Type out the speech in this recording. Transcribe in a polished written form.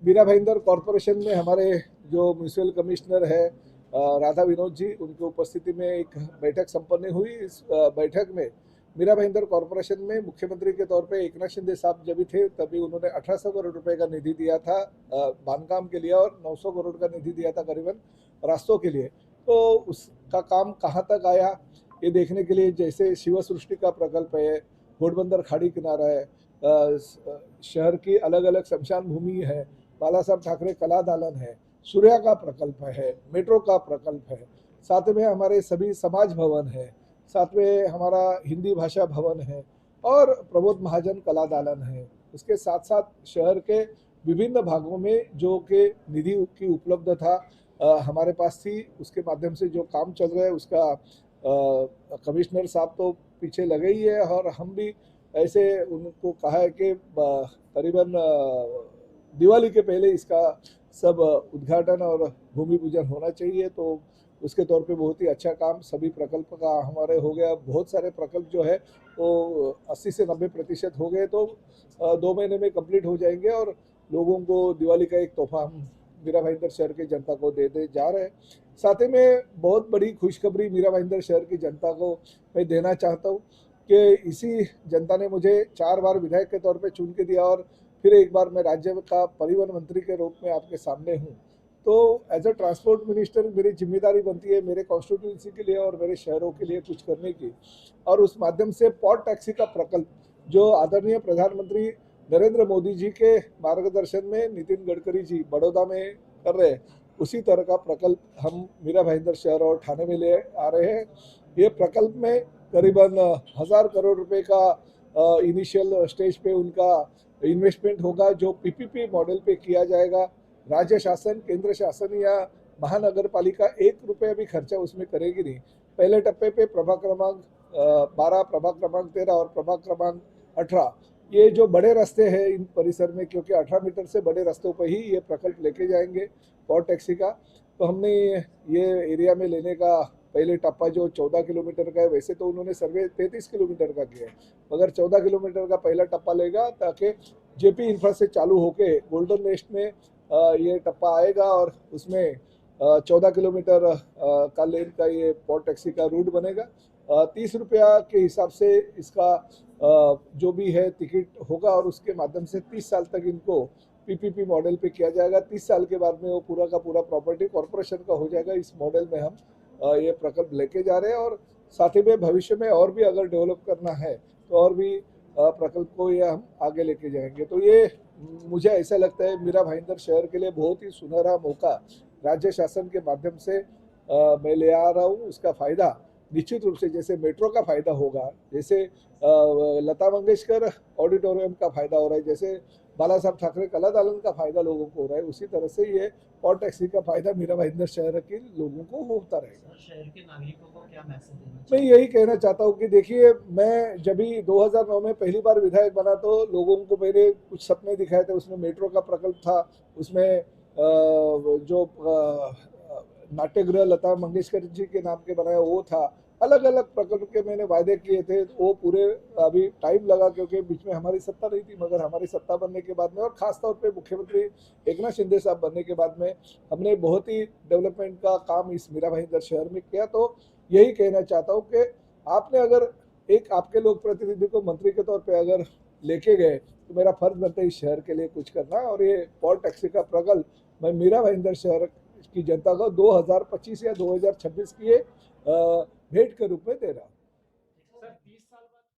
Meera Bhayandar corporation में हमारे जो म्यूनिसिपल कमिश्नर है राधा विनोद जी, उनकी उपस्थिति में एक बैठक संपन्न हुई। इस बैठक में मीरा भाईंदर कॉरपोरेशन में मुख्यमंत्री के तौर पे एकनाथ शिंदे साहब जब भी थे तभी उन्होंने 1800 करोड़ रुपए का निधि दिया था बांधकाम के लिए, और 900 करोड़ का निधि दिया था करीबन रास्तों के लिए। तो उसका काम कहाँ तक आया ये देखने के लिए, जैसे शिव सृष्टि का प्रकल्प है, घोड़बंदर खाड़ी किनारा है, शहर की अलग अलग शमशान भूमि है, बाला साहब ठाकरे कला दालन है, सूर्या का प्रकल्प है, मेट्रो का प्रकल्प है, साथ में हमारे सभी समाज भवन है, साथ में हमारा हिंदी भाषा भवन है और प्रबोध महाजन कला दालन है। उसके साथ साथ शहर के विभिन्न भागों में जो कि निधि की उपलब्धता हमारे पास थी, उसके माध्यम से जो काम चल रहा है उसका कमिश्नर साहब तो पीछे लगे ही है, और हम भी ऐसे उनको कहा है कि करीबन दिवाली के पहले इसका सब उद्घाटन और भूमि पूजन होना चाहिए। तो उसके तौर पे बहुत ही अच्छा काम सभी प्रकल्प का हमारे हो गया। बहुत सारे प्रकल्प जो है वो 80 से 90% हो गए, तो 2 महीने में कंप्लीट हो जाएंगे और लोगों को दिवाली का एक तोहफा हम मीरा भाईंदर शहर की जनता को देते जा रहे हैं। साथ ही में बहुत बड़ी खुशखबरी मीरा भाईंदर शहर की जनता को मैं देना चाहता हूँ कि इसी जनता ने मुझे 4 बार विधायक के तौर पे चुन के दिया और फिर एक बार मैं राज्य का परिवहन मंत्री के रूप में आपके सामने हूँ। तो एज अ ट्रांसपोर्ट मिनिस्टर मेरी जिम्मेदारी बनती है मेरे कॉन्स्टिट्यूंसी के लिए और मेरे शहरों के लिए कुछ करने की, और उस माध्यम से पॉट टैक्सी का प्रकल्प जो आदरणीय प्रधानमंत्री नरेंद्र मोदी जी के मार्गदर्शन में नितिन गडकरी जी बड़ौदा में कर रहे हैं, उसी तरह का प्रकल्प हम मीरा भाईंदर शहर और ठाणे में ले आ रहे हैं। ये प्रकल्प में करीबन 1000 करोड़ रुपए का इनिशियल स्टेज पे उनका इन्वेस्टमेंट होगा, जो पीपीपी मॉडल पे किया जाएगा। राज्य शासन, केंद्र शासन या महानगर पालिका 1 रुपया भी खर्चा उसमें करेगी नहीं। पहले टप्पे पे प्रभाग क्रमांक 12, प्रभाग क्रमांक 13 और प्रभाग क्रमांक 18, ये जो बड़े रास्ते हैं इन परिसर में, क्योंकि 18 मीटर से बड़े रास्तों पर ही ये प्रकल्प लेके जाएंगे पॉट टैक्सी का। तो हमने ये एरिया में लेने का पहले टप्पा जो 14 किलोमीटर का है, वैसे तो उन्होंने सर्वे 33 किलोमीटर का किया है, मगर 14 किलोमीटर का पहला टप्पा लेगा ताकि जेपी इंफ्रा से चालू होके गोल्डन नेस्ट में ये टप्पा आएगा और उसमें 14 किलोमीटर का लेन का ये पॉट टैक्सी का रूट बनेगा। 30 रुपया के हिसाब से इसका जो भी है टिकट होगा और उसके माध्यम से 30 साल तक इनको पीपीपी मॉडल पे किया जाएगा। 30 साल के बाद में वो पूरा का पूरा प्रॉपर्टी कॉर्पोरेशन का हो जाएगा। इस मॉडल में हम ये प्रकल्प लेके जा रहे हैं और साथ ही में भविष्य में और भी अगर डेवलप करना है तो और भी प्रकल्प को ये हम आगे लेके जाएंगे। तो ये मुझे ऐसा लगता है मीरा भाईंदर शहर के लिए बहुत ही सुनहरा मौका राज्य शासन के माध्यम से मैं ले आ रहा हूँ। उसका फायदा निश्चित रूप से जैसे मेट्रो का फायदा होगा, जैसे लता मंगेशकर ऑडिटोरियम का फायदा हो रहा है, जैसे बाला साहब ठाकरे कला दालन का फायदा लोगों को हो रहा है, उसी तरह से ये पॉट टैक्सी का फायदा मीरा भाईंदर शहर के लोगों को होता रहेगा। शहर के नागरिकों को क्या मैसेज देना मैं चाहिए? यही कहना चाहता हूँ कि देखिए, मैं जब भी 2009 में पहली बार विधायक बना तो लोगों को मेरे कुछ सपने दिखाए थे। उसमें मेट्रो का प्रकल्प था, उसमें जो नाट्यगृह लता मंगेशकर जी के नाम के बनाया वो था, अलग अलग प्रकल्प के मैंने वायदे किए थे। वो पूरे अभी टाइम लगा क्योंकि बीच में हमारी सत्ता नहीं थी, मगर हमारी सत्ता बनने के बाद में और खासतौर पे मुख्यमंत्री एकनाथ शिंदे साहब बनने के बाद में हमने बहुत ही डेवलपमेंट का काम इस मीरा भाईंदर शहर में किया। तो यही कहना चाहता हूँ कि आपने अगर एक आपके लोक प्रतिनिधि को मंत्री के तौर पे अगर लेके गए तो मेरा फर्ज बनता है इस शहर के लिए कुछ करना। और ये पॉट टैक्सी का प्रकल्प मैं मीरा भाईंदर शहर की जनता को 2025 या 2026 की भेंट के रूप में दे रहा हूँ।